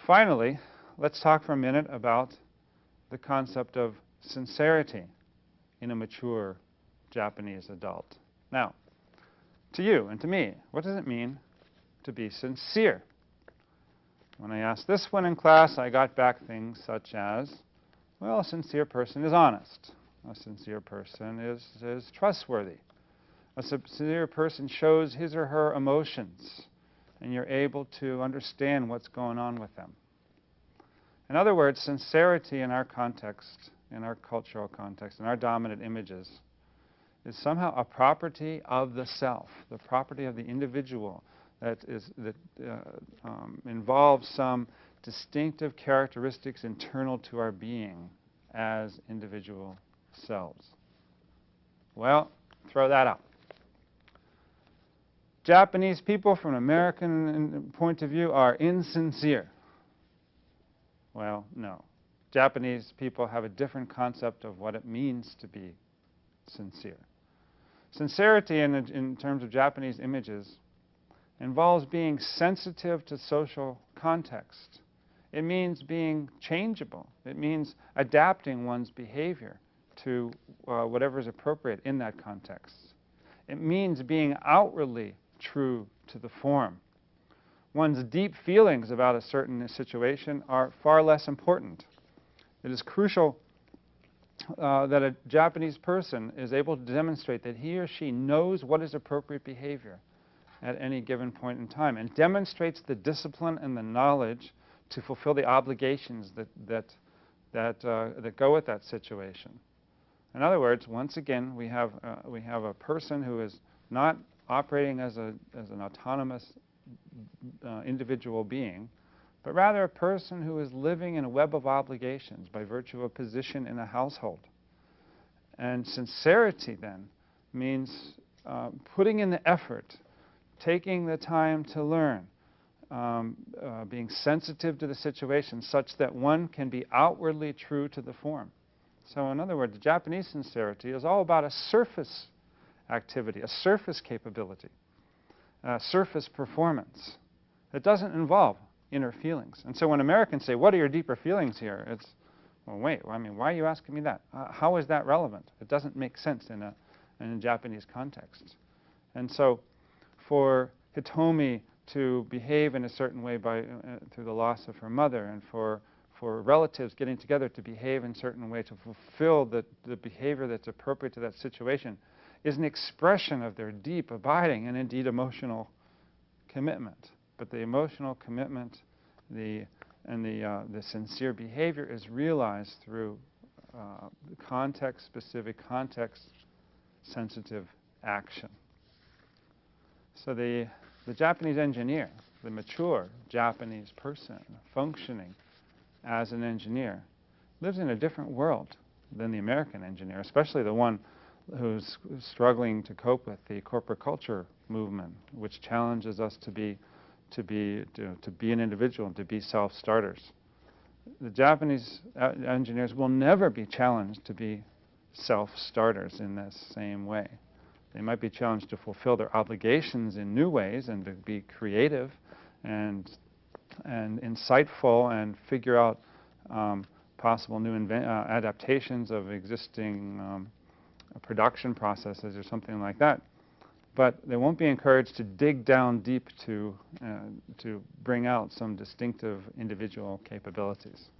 Finally, let's talk for a minute about the concept of sincerity in a mature Japanese adult. Now, to you and to me, what does it mean to be sincere? When I asked this one in class, I got back things such as, well, a sincere person is honest. A sincere person is trustworthy. A sincere person shows his or her emotions, and you're able to understand what's going on with them. In other words, sincerity in our context, in our cultural context, in our dominant images, is somehow a property of the self, the property of the individual that involves some distinctive characteristics internal to our being as individual selves. Well, throw that out. Japanese people, from an American point of view, are insincere. Well, no. Japanese people have a different concept of what it means to be sincere. Sincerity, in terms of Japanese images, involves being sensitive to social context. It means being changeable. It means adapting one's behavior to whatever is appropriate in that context. It means being outwardly true to the form. One's deep feelings about a certain situation are far less important. It is crucial that a Japanese person is able to demonstrate that he or she knows what is appropriate behavior at any given point in time, and demonstrates the discipline and the knowledge to fulfill the obligations that go with that situation. In other words, once again, we have a person who is not operating as an autonomous individual being, but rather a person who is living in a web of obligations by virtue of position in a household. And sincerity, then, means putting in the effort, taking the time to learn, being sensitive to the situation such that one can be outwardly true to the form. So in other words, the Japanese sincerity is all about a surface activity, a surface capability, surface performance. It doesn't involve inner feelings. And so when Americans say, what are your deeper feelings here? It's, well, wait, I mean, why are you asking me that? How is that relevant? It doesn't make sense in a Japanese context. And so for Hitomi to behave in a certain way through the loss of her mother, and for relatives getting together to behave in a certain way to fulfill the behavior that's appropriate to that situation, is an expression of their deep, abiding, and indeed emotional commitment. But the emotional commitment, the sincere behavior is realized through context-specific, context-sensitive action. So the Japanese engineer, the mature Japanese person functioning as an engineer, lives in a different world than the American engineer, especially the one who's struggling to cope with the corporate culture movement, which challenges us to be an individual and to be self-starters. The Japanese engineers will never be challenged to be self-starters in this same way. They might be challenged to fulfill their obligations in new ways and to be creative and insightful and figure out possible new adaptations of existing production processes or something like that. But they won't be encouraged to dig down deep to bring out some distinctive individual capabilities.